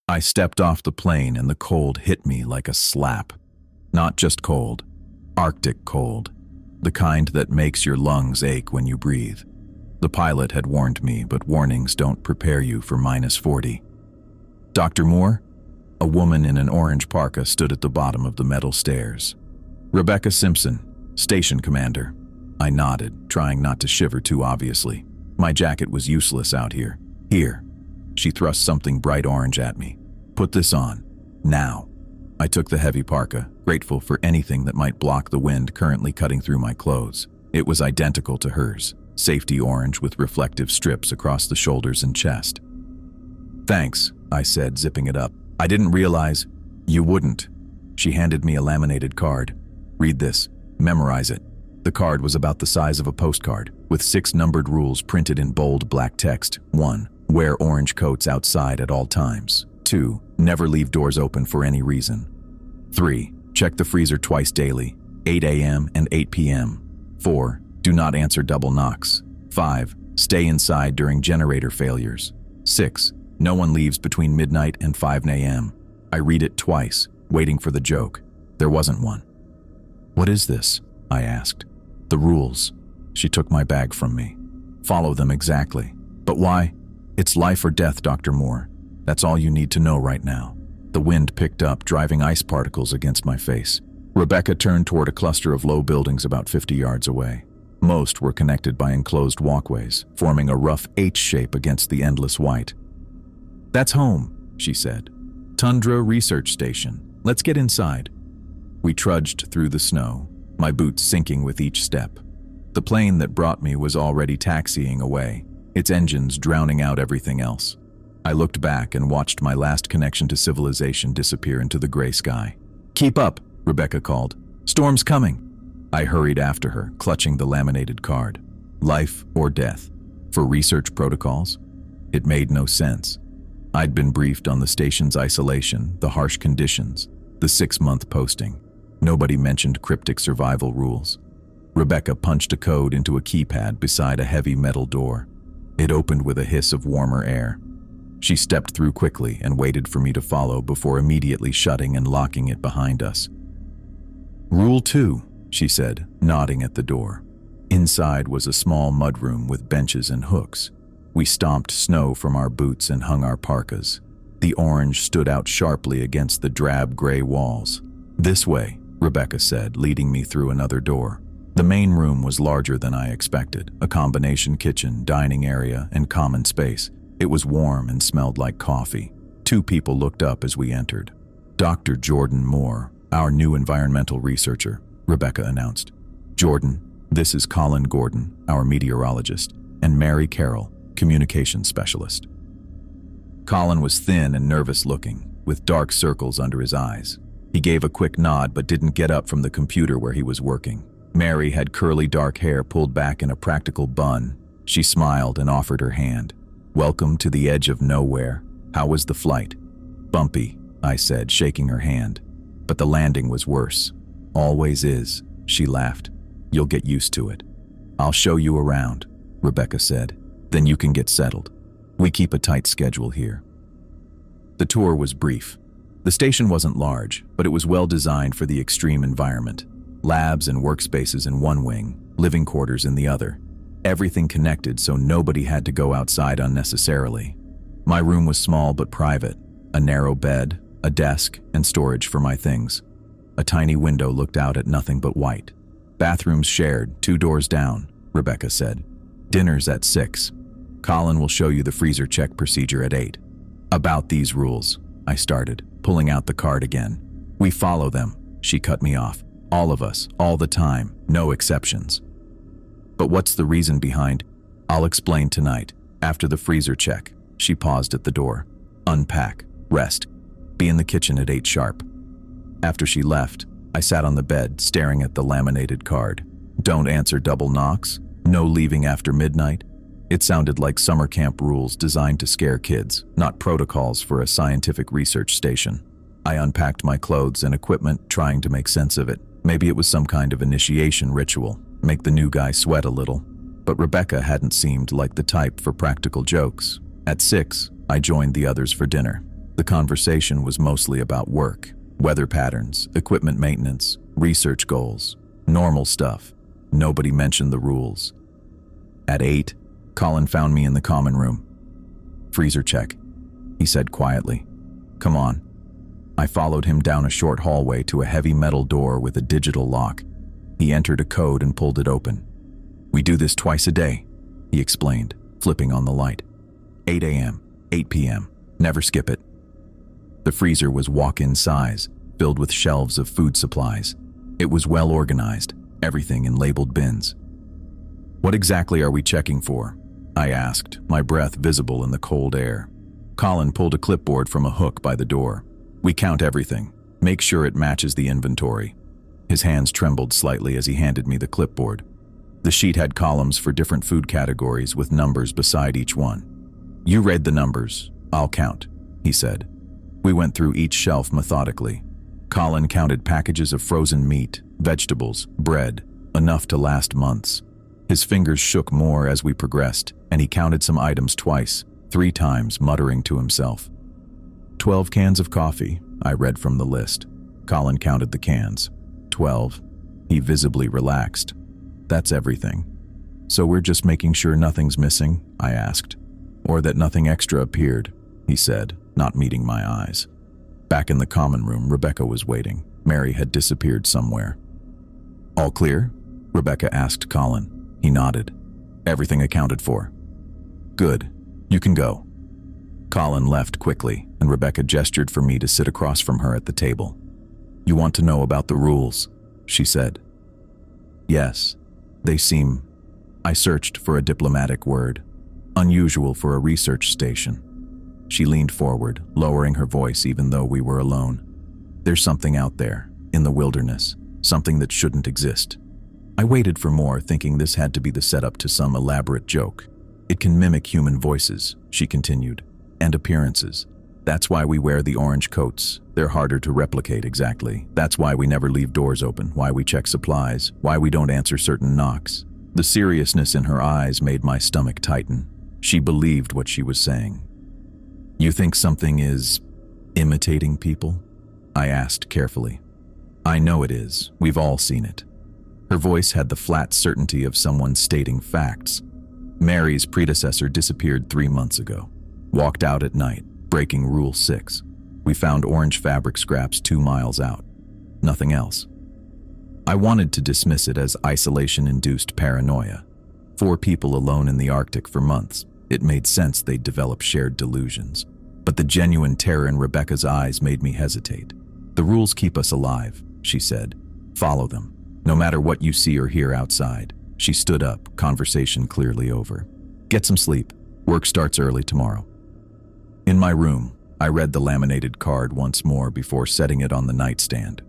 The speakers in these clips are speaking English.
I stepped off the plane and the cold hit me like a slap. Not just cold, Arctic cold. The kind that makes your lungs ache when you breathe. The pilot had warned me, but warnings don't prepare you for -40. Dr. Moore? A woman in an orange parka stood at the bottom of the metal stairs. Rebecca Simpson, station commander. I nodded, trying not to shiver too obviously. My jacket was useless out here. Here. She thrust something bright orange at me. Put this on. Now. I took the heavy parka, grateful for anything that might block the wind currently cutting through my clothes. It was identical to hers, safety orange with reflective strips across the shoulders and chest. Thanks, I said, zipping it up. I didn't realize you wouldn't. She handed me a laminated card. Read this. Memorize it. The card was about the size of a postcard, with 6 numbered rules printed in bold black text. 1. Wear orange coats outside at all times. 2. Never leave doors open for any reason. 3. Check the freezer twice daily, 8 a.m. and 8 p.m. 4. Do not answer double knocks. 5. Stay inside during generator failures. 6. No one leaves between midnight and 5 a.m. I read it twice, waiting for the joke. There wasn't one. What is this? I asked. The rules. She took my bag from me. Follow them exactly. But why? It's life or death, Dr. Moore. That's all you need to know right now. The wind picked up, driving ice particles against my face. Rebecca turned toward a cluster of low buildings about 50 yards away. Most were connected by enclosed walkways, forming a rough H shape against the endless white. That's home, she said. Tundra Research Station. Let's get inside. We trudged through the snow, my boots sinking with each step. The plane that brought me was already taxiing away, its engines drowning out everything else. I looked back and watched my last connection to civilization disappear into the gray sky. Keep up, Rebecca called. Storm's coming. I hurried after her, clutching the laminated card. Life or death. For research protocols? It made no sense. I'd been briefed on the station's isolation, the harsh conditions, the 6-month posting. Nobody mentioned cryptic survival rules. Rebecca punched a code into a keypad beside a heavy metal door. It opened with a hiss of warmer air. She stepped through quickly and waited for me to follow before immediately shutting and locking it behind us. Rule 2, she said, nodding at the door. Inside was a small mudroom with benches and hooks. We stomped snow from our boots and hung our parkas. The orange stood out sharply against the drab gray walls. This way, Rebecca said, leading me through another door. The main room was larger than I expected, a combination kitchen, dining area, and common space. It was warm and smelled like coffee. 2 people looked up as we entered. Dr. Jordan Moore, our new environmental researcher, Rebecca announced. Jordan, this is Colin Gordon, our meteorologist, and Mary Carroll, communications specialist. Colin was thin and nervous-looking, with dark circles under his eyes. He gave a quick nod but didn't get up from the computer where he was working. Mary had curly dark hair pulled back in a practical bun. She smiled and offered her hand. Welcome to the edge of nowhere. How was the flight? Bumpy, I said, shaking her hand. But the landing was worse. Always is, she laughed. You'll get used to it. I'll show you around, Rebecca said. Then you can get settled. We keep a tight schedule here. The tour was brief. The station wasn't large, but it was well designed for the extreme environment. Labs and workspaces in one wing, living quarters in the other. Everything connected so nobody had to go outside unnecessarily. My room was small but private. A narrow bed, a desk, and storage for my things. A tiny window looked out at nothing but white. Bathrooms shared, 2 doors down, Rebecca said. Dinner's at 6. Colin will show you the freezer check procedure at 8. About these rules, I started, pulling out the card again. We follow them, she cut me off. All of us, all the time, no exceptions. But what's the reason behind? I'll explain tonight, after the freezer check. She paused at the door. Unpack, rest, be in the kitchen at 8 sharp. After she left, I sat on the bed, staring at the laminated card. Don't answer double knocks, no leaving after midnight. It sounded like summer camp rules designed to scare kids, not protocols for a scientific research station. I unpacked my clothes and equipment, trying to make sense of it. Maybe it was some kind of initiation ritual, make the new guy sweat a little. But Rebecca hadn't seemed like the type for practical jokes. At 6, I joined the others for dinner. The conversation was mostly about work, weather patterns, equipment maintenance, research goals, normal stuff. Nobody mentioned the rules. At 8, Colin found me in the common room. "Freezer check," he said quietly. "Come on." I followed him down a short hallway to a heavy metal door with a digital lock. He entered a code and pulled it open. "We do this twice a day," he explained, flipping on the light. 8 a.m., 8 p.m., never skip it. The freezer was walk-in size, filled with shelves of food supplies. It was well organized, everything in labeled bins. "What exactly are we checking for?" I asked, my breath visible in the cold air. Colin pulled a clipboard from a hook by the door. "We count everything. Make sure it matches the inventory." His hands trembled slightly as he handed me the clipboard. The sheet had columns for different food categories with numbers beside each one. "You read the numbers. I'll count," he said. We went through each shelf methodically. Colin counted packages of frozen meat, vegetables, bread, enough to last months. His fingers shook more as we progressed, and he counted some items twice, 3 times, muttering to himself. 12 cans of coffee, I read from the list. Colin counted the cans. 12. He visibly relaxed. "That's everything. So we're just making sure nothing's missing?" I asked. "Or that nothing extra appeared," he said, not meeting my eyes. Back in the common room, Rebecca was waiting. Mary had disappeared somewhere. "All clear?" Rebecca asked Colin. He nodded. "Everything accounted for." "Good. You can go." Colin left quickly, and Rebecca gestured for me to sit across from her at the table. "You want to know about the rules?" she said. "Yes. They seem..." I searched for a diplomatic word. "Unusual for a research station." She leaned forward, lowering her voice even though we were alone. "There's something out there, in the wilderness, something that shouldn't exist." I waited for more, thinking this had to be the setup to some elaborate joke. "It can mimic human voices," she continued, "and appearances. That's why we wear the orange coats. They're harder to replicate exactly. That's why we never leave doors open, why we check supplies, why we don't answer certain knocks." The seriousness in her eyes made my stomach tighten. She believed what she was saying. "You think something is imitating people?" I asked carefully. "I know it is. We've all seen it." Her voice had the flat certainty of someone stating facts. Mary's predecessor disappeared 3 months ago. Walked out at night, breaking Rule 6. We found orange fabric scraps 2 miles out. Nothing else. I wanted to dismiss it as isolation-induced paranoia. 4 people alone in the Arctic for months. It made sense they'd develop shared delusions. But the genuine terror in Rebecca's eyes made me hesitate. "The rules keep us alive," she said. "Follow them, no matter what you see or hear outside." She stood up, conversation clearly over. "Get some sleep. Work starts early tomorrow." In my room, I read the laminated card once more before setting it on the nightstand.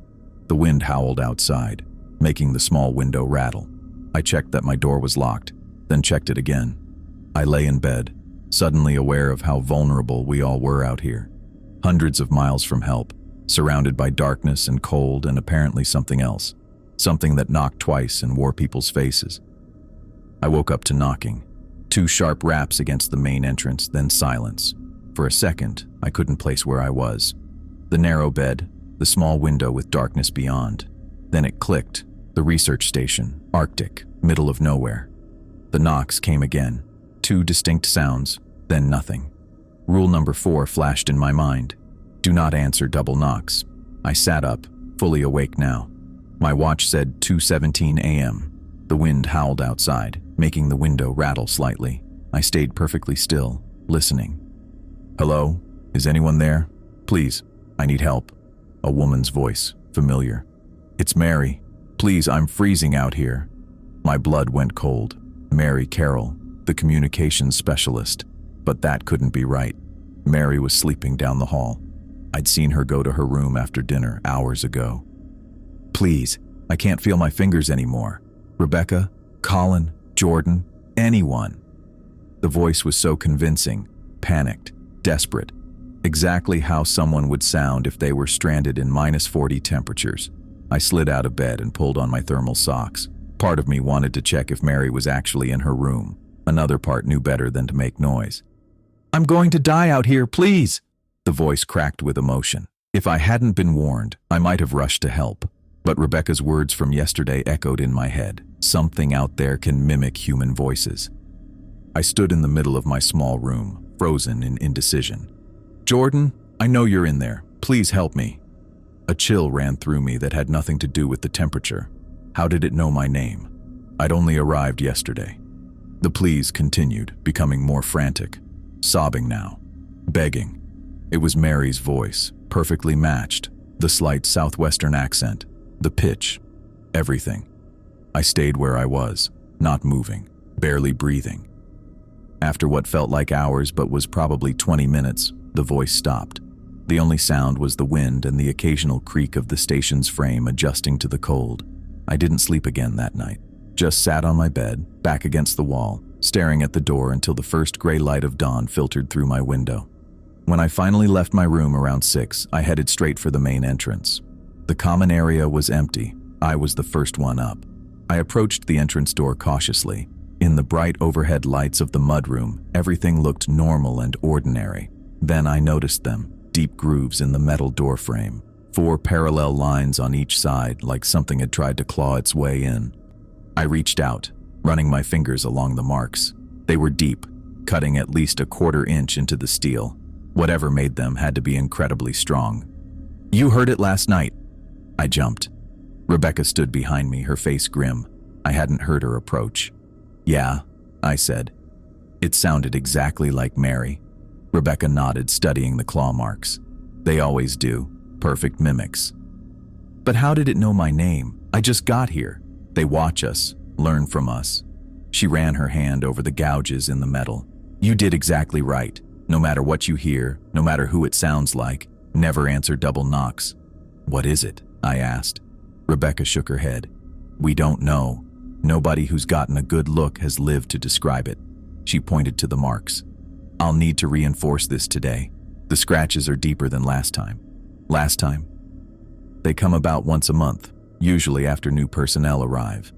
The wind howled outside, making the small window rattle. I checked that my door was locked, then checked it again. I lay in bed, suddenly aware of how vulnerable we all were out here. Hundreds of miles from help, surrounded by darkness and cold and apparently something else. Something that knocked twice and wore people's faces. I woke up to knocking. 2 sharp raps against the main entrance, then silence. For a second, I couldn't place where I was. The narrow bed, the small window with darkness beyond. Then it clicked. The research station, Arctic, middle of nowhere. The knocks came again. 2 distinct sounds, then nothing. Rule number 4 flashed in my mind. Do not answer double knocks. I sat up, fully awake now. My watch said 2:17 a.m. The wind howled outside, making the window rattle slightly. I stayed perfectly still, listening. "Hello? Is anyone there? Please, I need help." A woman's voice, familiar. "It's Mary. Please, I'm freezing out here." My blood went cold. Mary Carroll, the communications specialist. But that couldn't be right. Mary was sleeping down the hall. I'd seen her go to her room after dinner hours ago. "Please, I can't feel my fingers anymore. Rebecca, Colin, Jordan, anyone." The voice was so convincing, panicked, desperate. Exactly how someone would sound if they were stranded in -40 temperatures. I slid out of bed and pulled on my thermal socks. Part of me wanted to check if Mary was actually in her room. Another part knew better than to make noise. "I'm going to die out here, please!" The voice cracked with emotion. If I hadn't been warned, I might have rushed to help. But Rebecca's words from yesterday echoed in my head. Something out there can mimic human voices. I stood in the middle of my small room, frozen in indecision. "Jordan, I know you're in there. Please help me." A chill ran through me that had nothing to do with the temperature. How did it know my name? I'd only arrived yesterday. The pleas continued, becoming more frantic. Sobbing now. Begging. It was Mary's voice, perfectly matched. The slight southwestern accent. The pitch. Everything. I stayed where I was, not moving, barely breathing. After what felt like hours but was probably 20 minutes, the voice stopped. The only sound was the wind and the occasional creak of the station's frame adjusting to the cold. I didn't sleep again that night. Just sat on my bed, back against the wall, staring at the door until the first gray light of dawn filtered through my window. When I finally left my room around 6, I headed straight for the main entrance. The common area was empty. I was the first one up. I approached the entrance door cautiously. In the bright overhead lights of the mudroom, everything looked normal and ordinary. Then I noticed them, deep grooves in the metal door frame. 4 parallel lines on each side, like something had tried to claw its way in. I reached out, running my fingers along the marks. They were deep, cutting at least a 1/4 inch into the steel. Whatever made them had to be incredibly strong. "You heard it last night." I jumped. Rebecca stood behind me, her face grim. I hadn't heard her approach. "Yeah," I said. It sounded exactly like Mary. Rebecca nodded, studying the claw marks. They always do. Perfect mimics. "But how did it know my name? I just got here. They watch us, learn from us." She ran her hand over the gouges in the metal. "You did exactly right. No matter what you hear, no matter who it sounds like, never answer double knocks." "What is it?" I asked. Rebecca shook her head. "We don't know. Nobody who's gotten a good look has lived to describe it." She pointed to the marks. "I'll need to reinforce this today. The scratches are deeper than last time." "Last time?" "They come about once a month, usually after new personnel arrive."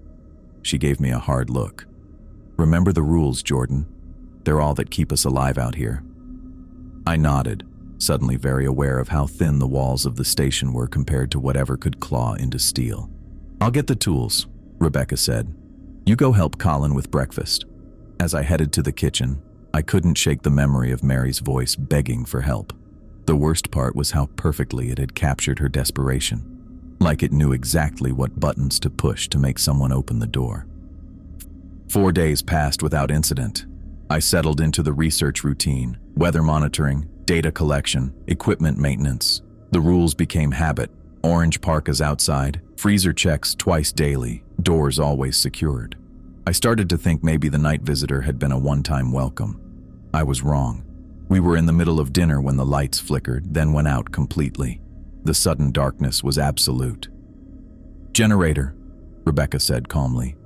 She gave me a hard look. "Remember the rules, Jordan. They're all that keep us alive out here." I nodded, suddenly very aware of how thin the walls of the station were compared to whatever could claw into steel. "I'll get the tools," Rebecca said. "You go help Colin with breakfast." As I headed to the kitchen, I couldn't shake the memory of Mary's voice begging for help. The worst part was how perfectly it had captured her desperation, like it knew exactly what buttons to push to make someone open the door. 4 days passed without incident. I settled into the research routine, weather monitoring, data collection, equipment maintenance. The rules became habit. Orange parkas outside, freezer checks twice daily, doors always secured. I started to think maybe the night visitor had been a one-time welcome. I was wrong. We were in the middle of dinner when the lights flickered, then went out completely. The sudden darkness was absolute. "Generator," Rebecca said calmly.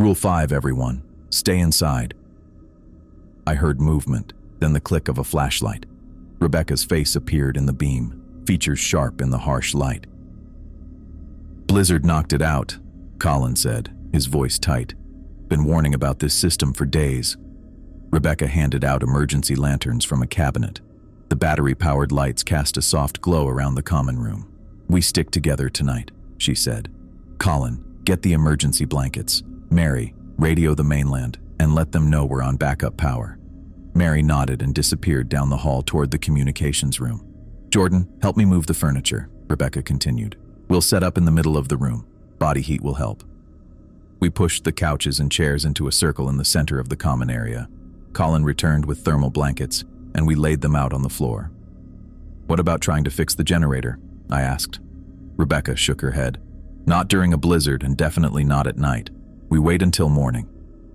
"Rule 5, everyone. Stay inside." I heard movement, then the click of a flashlight. Rebecca's face appeared in the beam, features sharp in the harsh light. "Blizzard knocked it out," Colin said, his voice tight. "Been warning about this system for days." Rebecca handed out emergency lanterns from a cabinet. The battery-powered lights cast a soft glow around the common room. "We stick together tonight," she said. "Colin, get the emergency blankets. Mary, radio the mainland, and let them know we're on backup power." Mary nodded and disappeared down the hall toward the communications room. "Jordan, help me move the furniture," Rebecca continued. "We'll set up in the middle of the room. Body heat will help." We pushed the couches and chairs into a circle in the center of the common area. Colin returned with thermal blankets, and we laid them out on the floor. "What about trying to fix the generator?" I asked. Rebecca shook her head. "Not during a blizzard, and definitely not at night. We wait until morning."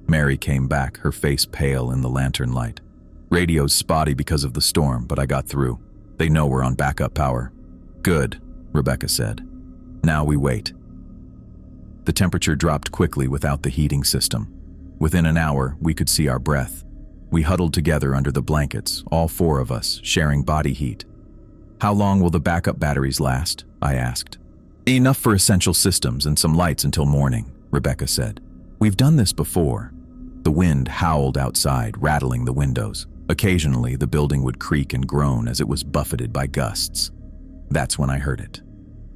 Mary came back, her face pale in the lantern light. "Radio's spotty because of the storm, but I got through. They know we're on backup power." "Good," Rebecca said. "Now we wait." The temperature dropped quickly without the heating system. Within an hour, we could see our breath. We huddled together under the blankets, all 4 of us, sharing body heat. "How long will the backup batteries last?" I asked. "Enough for essential systems and some lights until morning," Rebecca said. "We've done this before." The wind howled outside, rattling the windows. Occasionally, the building would creak and groan as it was buffeted by gusts. That's when I heard it.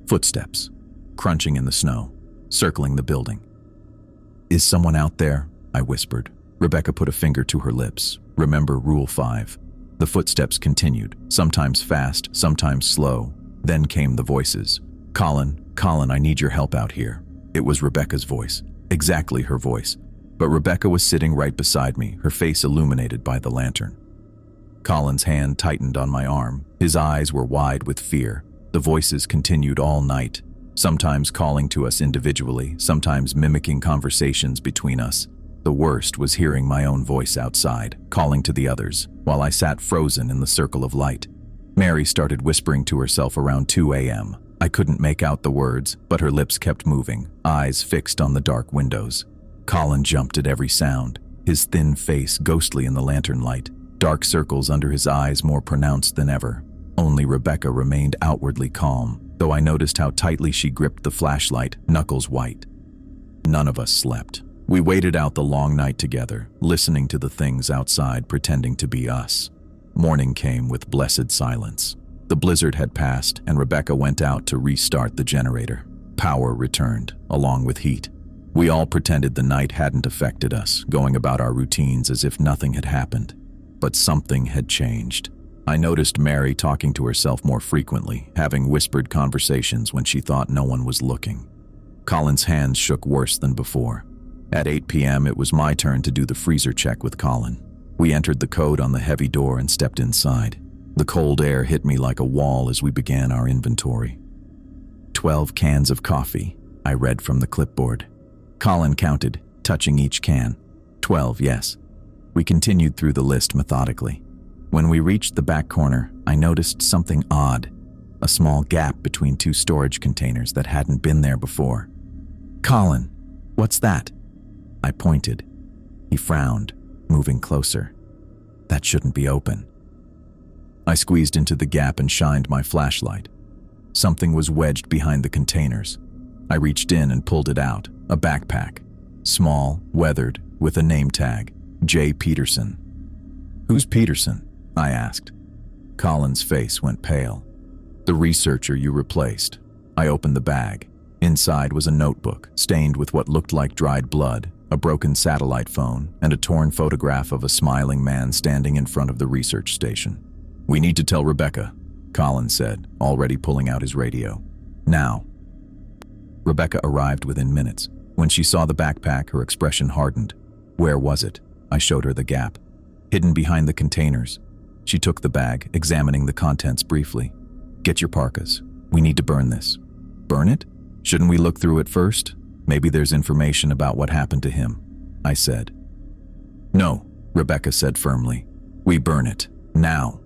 Footsteps, crunching in the snow, circling the building. "Is someone out there?" I whispered. Rebecca put a finger to her lips. "Remember Rule 5. The footsteps continued, sometimes fast, sometimes slow. Then came the voices. Colin, I need your help out here." It was Rebecca's voice, exactly her voice. But Rebecca was sitting right beside me, her face illuminated by the lantern. Colin's hand tightened on my arm. His eyes were wide with fear. The voices continued all night, sometimes calling to us individually, sometimes mimicking conversations between us. The worst was hearing my own voice outside, calling to the others, while I sat frozen in the circle of light. Mary started whispering to herself around 2 a.m. I couldn't make out the words, but her lips kept moving, eyes fixed on the dark windows. Colin jumped at every sound, his thin face ghostly in the lantern light, dark circles under his eyes more pronounced than ever. Only Rebecca remained outwardly calm, though I noticed how tightly she gripped the flashlight, knuckles white. None of us slept. We waited out the long night together, listening to the things outside pretending to be us. Morning came with blessed silence. The blizzard had passed, and Rebecca went out to restart the generator. Power returned, along with heat. We all pretended the night hadn't affected us, going about our routines as if nothing had happened. But something had changed. I noticed Mary talking to herself more frequently, having whispered conversations when she thought no one was looking. Colin's hands shook worse than before. At 8 p.m., it was my turn to do the freezer check with Colin. We entered the code on the heavy door and stepped inside. The cold air hit me like a wall as we began our inventory. 12 cans of coffee, I read from the clipboard. Colin counted, touching each can. 12, yes. We continued through the list methodically. When we reached the back corner, I noticed something odd, a small gap between two storage containers that hadn't been there before. "Colin, what's that?" I pointed. He frowned, moving closer. "That shouldn't be open." I squeezed into the gap and shined my flashlight. Something was wedged behind the containers. I reached in and pulled it out, a backpack. Small, weathered, with a name tag, J. Peterson. "Who's Peterson?" I asked. Colin's face went pale. "The researcher you replaced." I opened the bag. Inside was a notebook, stained with what looked like dried blood, a broken satellite phone, and a torn photograph of a smiling man standing in front of the research station. "We need to tell Rebecca," Colin said, already pulling out his radio. "Now." Rebecca arrived within minutes. When she saw the backpack, her expression hardened. "Where was it?" I showed her the gap. "Hidden behind the containers." She took the bag, examining the contents briefly. "Get your parkas. We need to burn this." "Burn it? Shouldn't we look through it first? Maybe there's information about what happened to him," I said. "No," Rebecca said firmly. "We burn it. Now."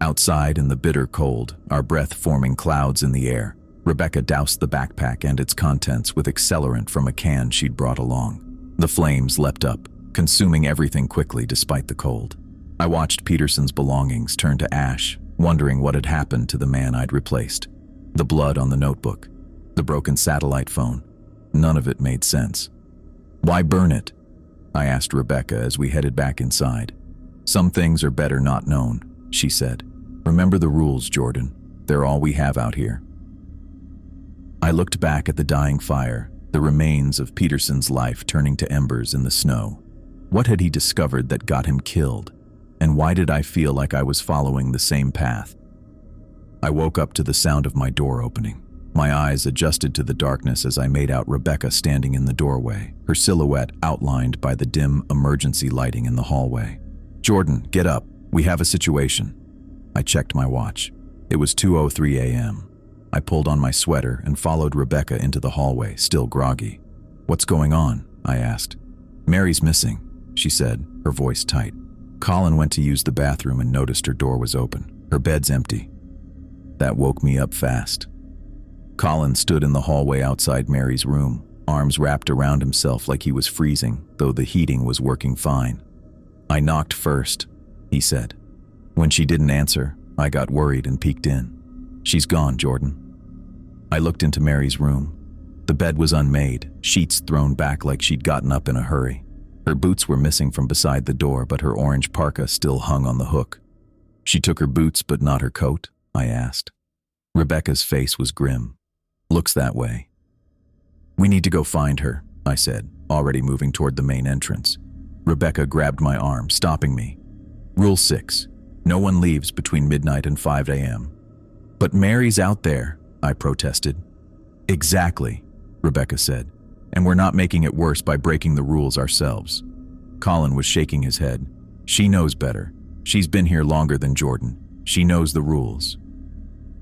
Outside in the bitter cold, our breath forming clouds in the air, Rebecca doused the backpack and its contents with accelerant from a can she'd brought along. The flames leapt up, consuming everything quickly despite the cold. I watched Peterson's belongings turn to ash, wondering what had happened to the man I'd replaced. The blood on the notebook, the broken satellite phone. None of it made sense. "Why burn it?" I asked Rebecca as we headed back inside. "Some things are better not known," she said. "Remember the rules, Jordan. They're all we have out here." I looked back at the dying fire, the remains of Peterson's life turning to embers in the snow. What had he discovered that got him killed? And why did I feel like I was following the same path? I woke up to the sound of my door opening. My eyes adjusted to the darkness as I made out Rebecca standing in the doorway, her silhouette outlined by the dim emergency lighting in the hallway. "Jordan, get up. We have a situation." I checked my watch. It was 2:03 a.m. I pulled on my sweater and followed Rebecca into the hallway, still groggy. "What's going on?" I asked. "Mary's missing," she said, her voice tight. "Colin went to use the bathroom and noticed her door was open. Her bed's empty." That woke me up fast. Colin stood in the hallway outside Mary's room, arms wrapped around himself like he was freezing, though the heating was working fine. "I knocked first," he said. When she didn't answer, I got worried and peeked in. "She's gone, Jordan." I looked into Mary's room. The bed was unmade, sheets thrown back like she'd gotten up in a hurry. Her boots were missing from beside the door, but her orange parka still hung on the hook. She took her boots but not her coat? I asked. Rebecca's face was grim. Looks that way. We need to go find her, I said, already moving toward the main entrance. Rebecca grabbed my arm, stopping me. Rule 6. No one leaves between midnight and 5 a.m. But Mary's out there, I protested. Exactly, Rebecca said, and we're not making it worse by breaking the rules ourselves. Colin was shaking his head. She knows better. She's been here longer than Jordan. She knows the rules.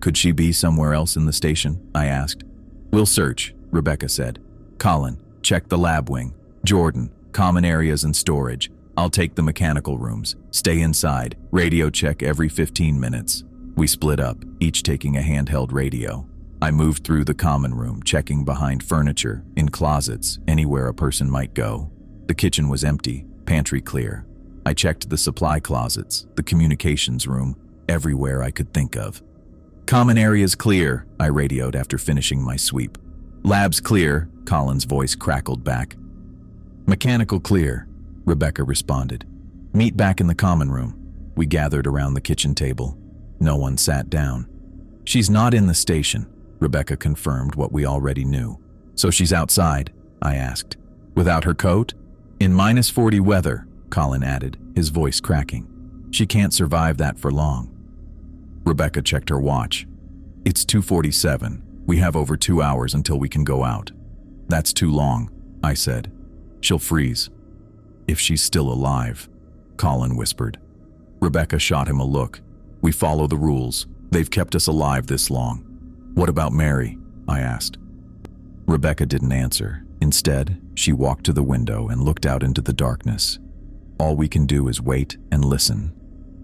Could she be somewhere else in the station? I asked. We'll search, Rebecca said. Colin, check the lab wing. Jordan, common areas and storage. I'll take the mechanical rooms. Stay inside. Radio check every 15 minutes. We split up, each taking a handheld radio. I moved through the common room, checking behind furniture, in closets, anywhere a person might go. The kitchen was empty, pantry clear. I checked the supply closets, the communications room, everywhere I could think of. Common areas clear, I radioed after finishing my sweep. Labs clear, Colin's voice crackled back. Mechanical clear, Rebecca responded. Meet back in the common room. We gathered around the kitchen table. No one sat down. She's not in the station, Rebecca confirmed what we already knew. So she's outside, I asked. Without her coat? In -40 weather, Colin added, his voice cracking. She can't survive that for long. Rebecca checked her watch. It's 2:47. We have over 2 hours until we can go out. That's too long, I said. She'll freeze. If she's still alive, Colin whispered. Rebecca shot him a look. We follow the rules. They've kept us alive this long. What about Mary? I asked. Rebecca didn't answer. Instead, she walked to the window and looked out into the darkness. All we can do is wait and listen.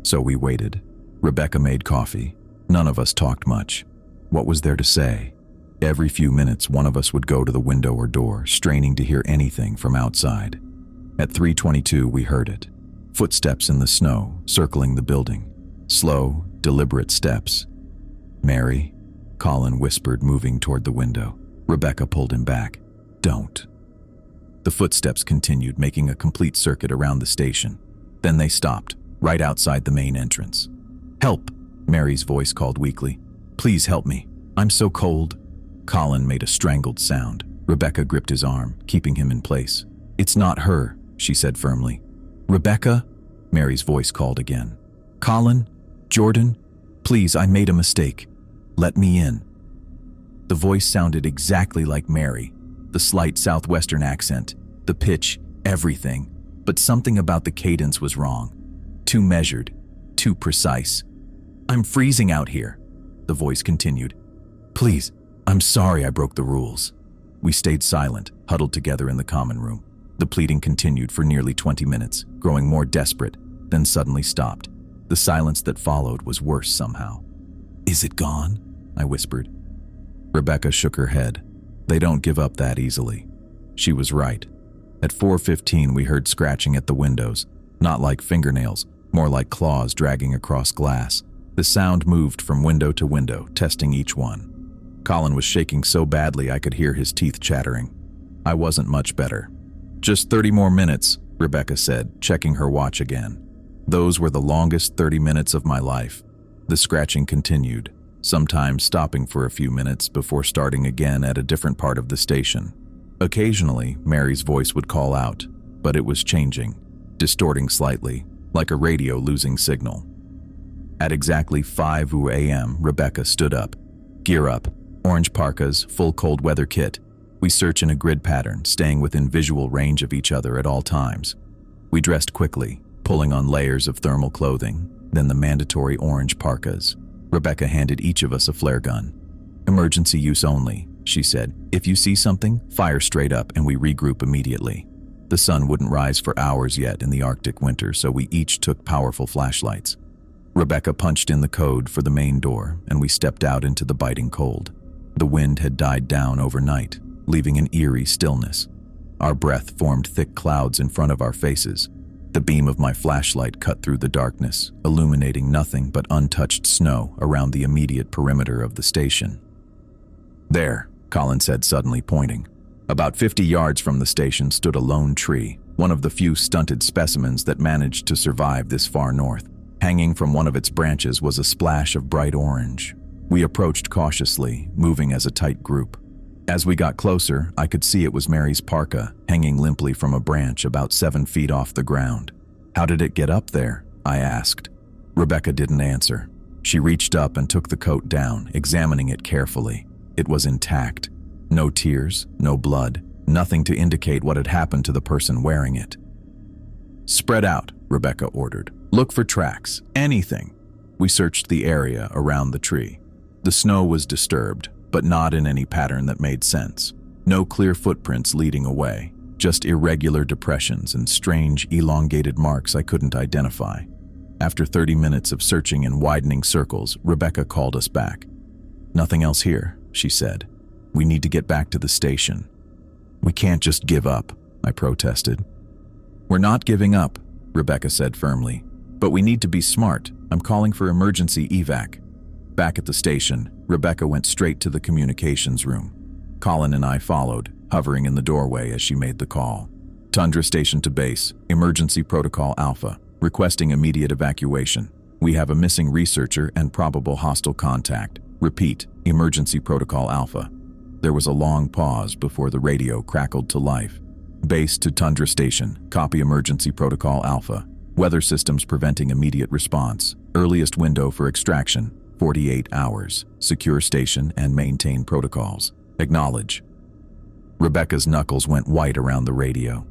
So we waited. Rebecca made coffee. None of us talked much. What was there to say? Every few minutes, one of us would go to the window or door, straining to hear anything from outside. At 3:22, we heard it. Footsteps in the snow, circling the building. Slow, deliberate steps. Mary, Colin whispered, moving toward the window. Rebecca pulled him back. Don't. The footsteps continued, making a complete circuit around the station. Then they stopped, right outside the main entrance. Help, Mary's voice called weakly. Please help me. I'm so cold. Colin made a strangled sound. Rebecca gripped his arm, keeping him in place. It's not her, she said firmly. Rebecca? Mary's voice called again. Colin? Jordan? Please, I made a mistake. Let me in. The voice sounded exactly like Mary. The slight southwestern accent, the pitch, everything. But something about the cadence was wrong. Too measured, too precise. I'm freezing out here, the voice continued. Please, I'm sorry I broke the rules. We stayed silent, huddled together in the common room. The pleading continued for nearly 20 minutes, growing more desperate, then suddenly stopped. The silence that followed was worse somehow. Is it gone? I whispered. Rebecca shook her head. They don't give up that easily. She was right. At 4:15, we heard scratching at the windows, not like fingernails, more like claws dragging across glass. The sound moved from window to window, testing each one. Colin was shaking so badly I could hear his teeth chattering. I wasn't much better. Just 30 more minutes, Rebecca said, checking her watch again. Those were the longest 30 minutes of my life. The scratching continued, sometimes stopping for a few minutes before starting again at a different part of the station. Occasionally, Mary's voice would call out, but it was changing, distorting slightly, like a radio losing signal. At exactly 5 a.m., Rebecca stood up. Gear up, orange parkas, full cold weather kit. We search in a grid pattern, staying within visual range of each other at all times. We dressed quickly, pulling on layers of thermal clothing, then the mandatory orange parkas. Rebecca handed each of us a flare gun. Emergency use only, she said. If you see something, fire straight up and we regroup immediately. The sun wouldn't rise for hours yet in the Arctic winter, so we each took powerful flashlights. Rebecca punched in the code for the main door, and we stepped out into the biting cold. The wind had died down overnight, leaving an eerie stillness. Our breath formed thick clouds in front of our faces. The beam of my flashlight cut through the darkness, illuminating nothing but untouched snow around the immediate perimeter of the station. There, Colin said, suddenly pointing. About 50 yards from the station stood a lone tree, one of the few stunted specimens that managed to survive this far north. Hanging from one of its branches was a splash of bright orange. We approached cautiously, moving as a tight group. As we got closer, I could see it was Mary's parka, hanging limply from a branch about 7 feet off the ground. "How did it get up there?" I asked. Rebecca didn't answer. She reached up and took the coat down, examining it carefully. It was intact. No tears, no blood, nothing to indicate what had happened to the person wearing it. "Spread out," Rebecca ordered. "Look for tracks, anything." We searched the area around the tree. The snow was disturbed, but not in any pattern that made sense. No clear footprints leading away, just irregular depressions and strange, elongated marks I couldn't identify. After 30 minutes of searching in widening circles, Rebecca called us back. "Nothing else here," she said. "We need to get back to the station." "We can't just give up," I protested. "We're not giving up," Rebecca said firmly. "But we need to be smart. I'm calling for emergency evac." Back at the station, Rebecca went straight to the communications room. Colin and I followed, hovering in the doorway as she made the call. "Tundra Station to base, Emergency Protocol Alpha, requesting immediate evacuation. We have a missing researcher and probable hostile contact. Repeat, Emergency Protocol Alpha." There was a long pause before the radio crackled to life. "Base to Tundra Station, copy Emergency Protocol Alpha. Weather systems preventing immediate response. Earliest window for extraction, 48 hours. Secure station and maintain protocols. Acknowledge." Rebecca's knuckles went white around the radio.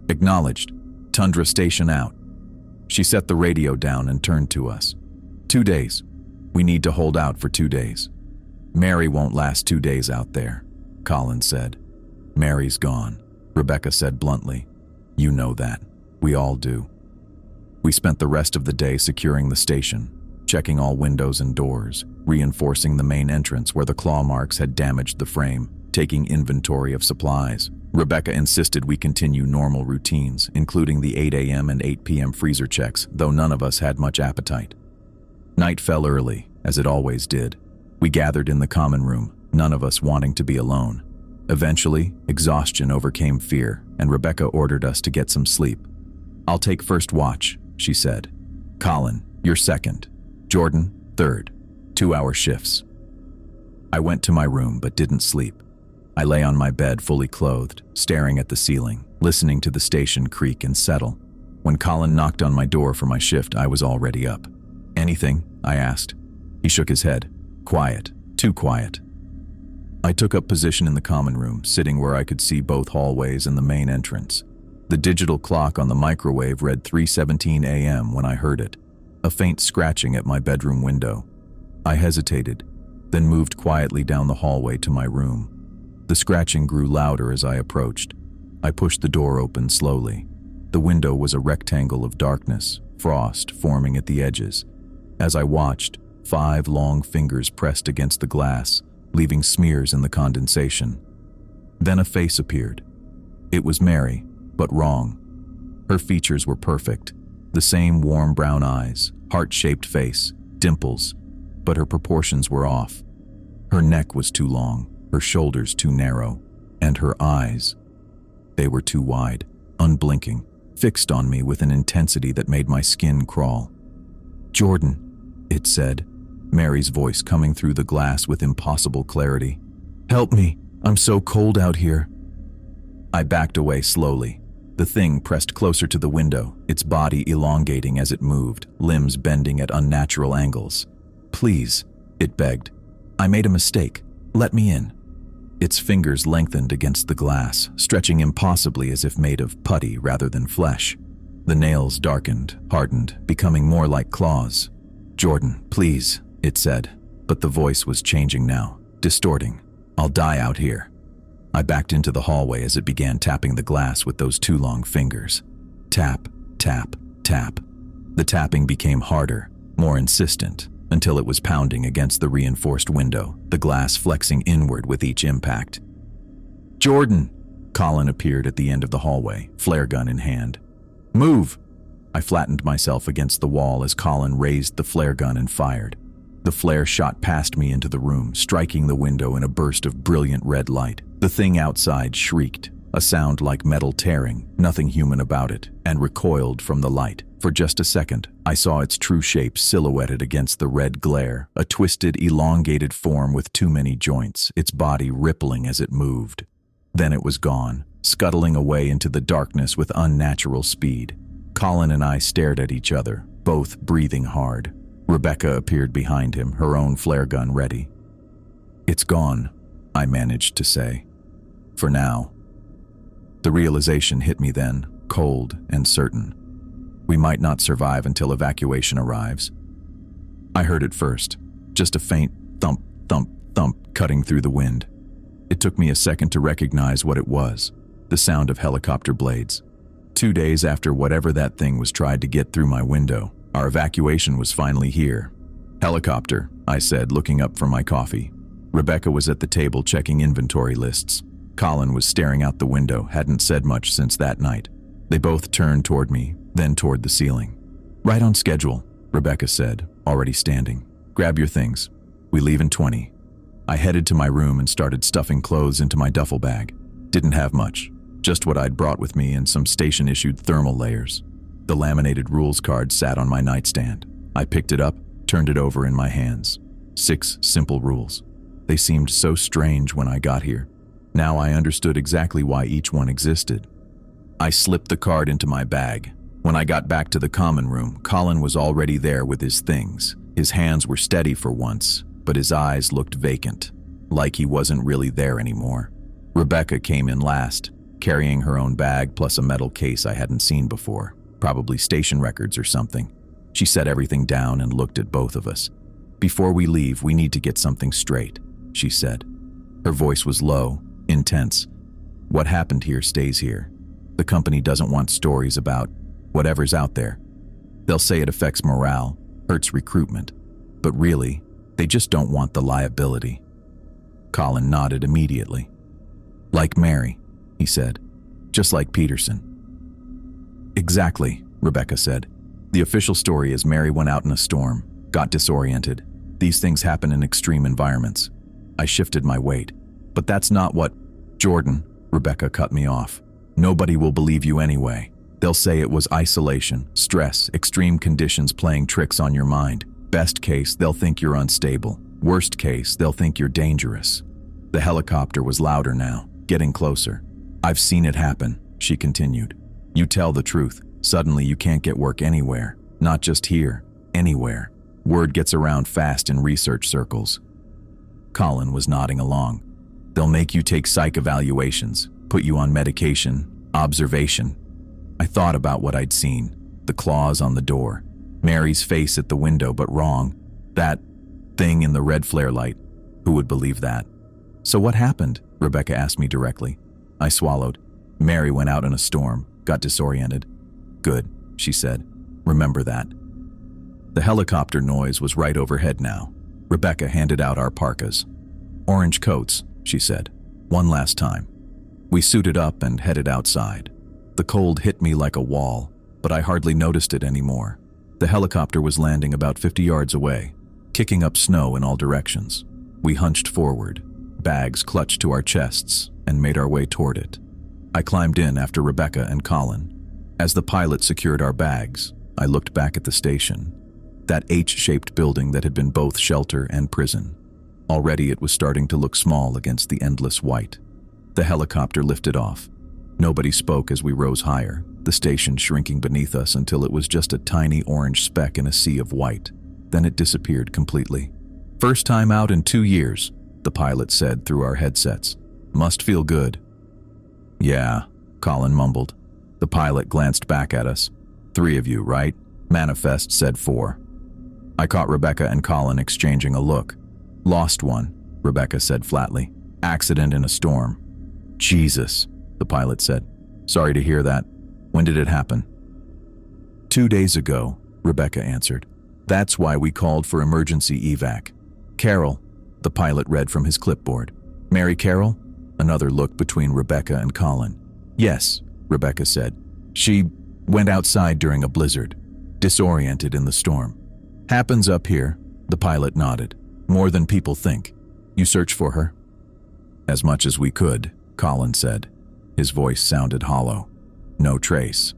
"Acknowledged. Tundra Station out." She set the radio down and turned to us. 2 days. We need to hold out for 2 days. "Mary won't last 2 days out there," Colin said. "Mary's gone," Rebecca said bluntly. "You know that. We all do." We spent the rest of the day securing the station, checking all windows and doors, reinforcing the main entrance where the claw marks had damaged the frame, taking inventory of supplies. Rebecca insisted we continue normal routines, including the 8 a.m. and 8 p.m. freezer checks, though none of us had much appetite. Night fell early, as it always did. We gathered in the common room, none of us wanting to be alone. Eventually, exhaustion overcame fear, and Rebecca ordered us to get some sleep. "I'll take first watch," she said. "Colin, you're second. Jordan, third. 2-hour shifts." I went to my room but didn't sleep. I lay on my bed fully clothed, staring at the ceiling, listening to the station creak and settle. When Colin knocked on my door for my shift, I was already up. "Anything?" I asked. He shook his head. "Quiet. Too quiet." I took up position in the common room, sitting where I could see both hallways and the main entrance. The digital clock on the microwave read 3:17 a.m. when I heard it, a faint scratching at my bedroom window. I hesitated, then moved quietly down the hallway to my room. The scratching grew louder as I approached. I pushed the door open slowly. The window was a rectangle of darkness, frost forming at the edges. As I watched, 5 long fingers pressed against the glass, leaving smears in the condensation. Then a face appeared. It was Mary, but wrong. Her features were perfect. The same warm brown eyes, heart-shaped face, dimples, but her proportions were off. Her neck was too long, her shoulders too narrow, and her eyes, they were too wide, unblinking, fixed on me with an intensity that made my skin crawl. "Jordan," it said, Mary's voice coming through the glass with impossible clarity. "Help me, I'm so cold out here." I backed away slowly. The thing pressed closer to the window, its body elongating as it moved, limbs bending at unnatural angles. "Please," it begged. "I made a mistake. Let me in." Its fingers lengthened against the glass, stretching impossibly as if made of putty rather than flesh. The nails darkened, hardened, becoming more like claws. "Jordan, please," it said, but the voice was changing now, distorting. "I'll die out here." I backed into the hallway as it began tapping the glass with those 2 long fingers. Tap, tap, tap. The tapping became harder, more insistent, until it was pounding against the reinforced window, the glass flexing inward with each impact. "Jordan!" Colin appeared at the end of the hallway, flare gun in hand. "Move!" I flattened myself against the wall as Colin raised the flare gun and fired. The flare shot past me into the room, striking the window in a burst of brilliant red light. The thing outside shrieked, a sound like metal tearing, nothing human about it, and recoiled from the light. For just a second, I saw its true shape silhouetted against the red glare, a twisted, elongated form with too many joints, its body rippling as it moved. Then it was gone, scuttling away into the darkness with unnatural speed. Colin and I stared at each other, both breathing hard. Rebecca appeared behind him, her own flare gun ready. "It's gone," I managed to say. "For now." The realization hit me then, cold and certain. We might not survive until evacuation arrives. I heard it first, just a faint thump, thump, thump cutting through the wind. It took me a second to recognize what it was, the sound of helicopter blades. 2 days after whatever that thing was tried to get through my window, our evacuation was finally here. "Helicopter," I said, looking up from my coffee. Rebecca was at the table checking inventory lists. Colin was staring out the window, hadn't said much since that night. They both turned toward me, then toward the ceiling. "Right on schedule," Rebecca said, already standing. "Grab your things. We leave in 20. I headed to my room and started stuffing clothes into my duffel bag. Didn't have much, just what I'd brought with me and some station-issued thermal layers. The laminated rules card sat on my nightstand. I picked it up, turned it over in my hands. 6 simple rules. They seemed so strange when I got here. Now I understood exactly why each one existed. I slipped the card into my bag. When I got back to the common room, Colin was already there with his things. His hands were steady for once, but his eyes looked vacant, like he wasn't really there anymore. Rebecca came in last, carrying her own bag plus a metal case I hadn't seen before, probably station records or something. She set everything down and looked at both of us. "Before we leave, we need to get something straight," she said. Her voice was low, intense. "What happened here stays here. The company doesn't want stories about whatever's out there. They'll say it affects morale, hurts recruitment, but really, they just don't want the liability." Colin nodded immediately. "Like Mary," he said. "Just like Peterson." "Exactly," Rebecca said. "The official story is Mary went out in a storm, got disoriented. These things happen in extreme environments." I shifted my weight. "But that's not what—" "Jordan," Rebecca cut me off. "Nobody will believe you anyway. They'll say it was isolation, stress, extreme conditions playing tricks on your mind. Best case, they'll think you're unstable. Worst case, they'll think you're dangerous." The helicopter was louder now, getting closer. "I've seen it happen," she continued. "You tell the truth. Suddenly you can't get work anywhere. Not just here, anywhere. Word gets around fast in research circles." Colin was nodding along. "They'll make you take psych evaluations, put you on medication, observation." I thought about what I'd seen, the claws on the door, Mary's face at the window, but wrong. That thing in the red flare light. Who would believe that? "So what happened?" Rebecca asked me directly. I swallowed. "Mary went out in a storm, got disoriented." "Good," she said. "Remember that." The helicopter noise was right overhead now. Rebecca handed out our parkas. "Orange coats," she said. "One last time." We suited up and headed outside. The cold hit me like a wall, but I hardly noticed it anymore. The helicopter was landing about 50 yards away, kicking up snow in all directions. We hunched forward, bags clutched to our chests, and made our way toward it. I climbed in after Rebecca and Colin. As the pilot secured our bags, I looked back at the station, that H-shaped building that had been both shelter and prison. Already it was starting to look small against the endless white. The helicopter lifted off. Nobody spoke as we rose higher, the station shrinking beneath us until it was just a tiny orange speck in a sea of white. Then it disappeared completely. "First time out in 2 years," the pilot said through our headsets. "Must feel good." "Yeah," Colin mumbled. The pilot glanced back at us. "3 of you, right? Manifest said 4. I caught Rebecca and Colin exchanging a look. "Lost one," Rebecca said flatly. "Accident in a storm." "Jesus," the pilot said. "Sorry to hear that. When did it happen?" 2 days ago, Rebecca answered. "That's why we called for emergency evac. Carol," the pilot read from his clipboard. "Mary Carol?" Another look between Rebecca and Colin. "Yes," Rebecca said. "She went outside during a blizzard, disoriented in the storm. Happens up here," the pilot nodded. "More than people think. You search for her?" "As much as we could," Colin said. His voice sounded hollow. No trace.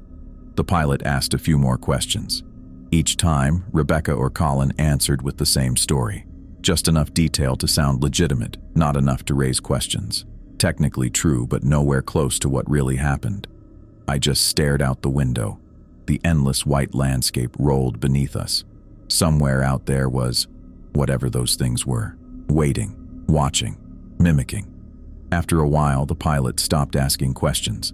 The pilot asked a few more questions. Each time, Rebecca or Colin answered with the same story. Just enough detail to sound legitimate, not enough to raise questions. Technically true, but nowhere close to what really happened. I just stared out the window. The endless white landscape rolled beneath us. Somewhere out there was, whatever those things were, waiting, watching, mimicking. After a while, the pilot stopped asking questions.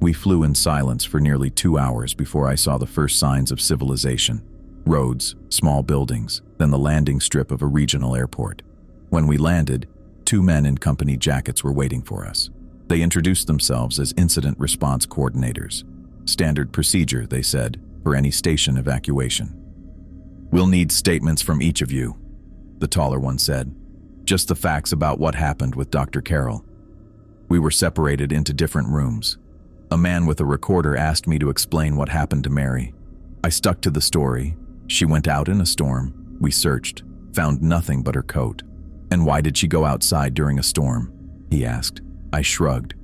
We flew in silence for nearly 2 hours before I saw the first signs of civilization. Roads, small buildings, then the landing strip of a regional airport. When we landed, 2 men in company jackets were waiting for us. They introduced themselves as incident response coordinators. Standard procedure, they said, for any station evacuation. "We'll need statements from each of you," the taller one said. "Just the facts about what happened with Dr. Carroll." We were separated into different rooms. A man with a recorder asked me to explain what happened to Mary. I stuck to the story. She went out in a storm. We searched, found nothing but her coat. "And why did she go outside during a storm?" he asked. I shrugged.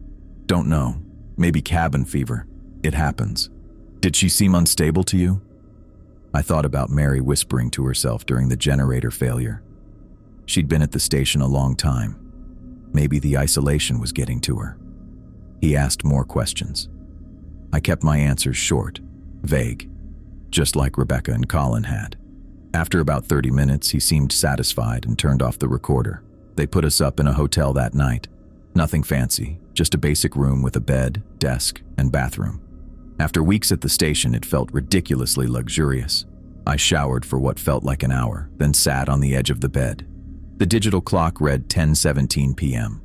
"Don't know. Maybe cabin fever. It happens." "Did she seem unstable to you?" I thought about Mary whispering to herself during the generator failure. She'd been at the station a long time. Maybe the isolation was getting to her. He asked more questions. I kept my answers short, vague, just like Rebecca and Colin had. After about 30 minutes, he seemed satisfied and turned off the recorder. They put us up in a hotel that night. Nothing fancy, just a basic room with a bed, desk, and bathroom. After weeks at the station, it felt ridiculously luxurious. I showered for what felt like an hour, then sat on the edge of the bed. The digital clock read 10:17 p.m.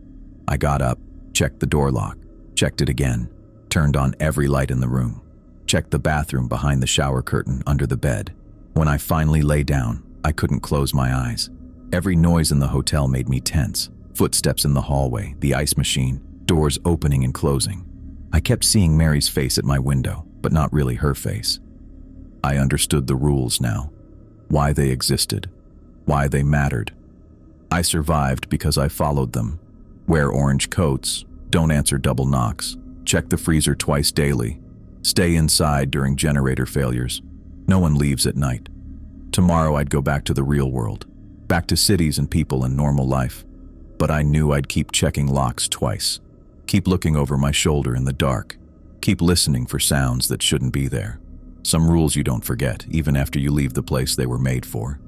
I got up, checked the door lock, checked it again, turned on every light in the room, checked the bathroom behind the shower curtain under the bed. When I finally lay down, I couldn't close my eyes. Every noise in the hotel made me tense. Footsteps in the hallway, the ice machine, doors opening and closing. I kept seeing Mary's face at my window, but not really her face. I understood the rules now, why they existed, why they mattered. I survived because I followed them. Wear orange coats, don't answer double knocks, check the freezer twice daily, stay inside during generator failures. No one leaves at night. Tomorrow I'd go back to the real world, back to cities and people and normal life. But I knew I'd keep checking locks twice, keep looking over my shoulder in the dark, keep listening for sounds that shouldn't be there. Some rules you don't forget, even after you leave the place they were made for.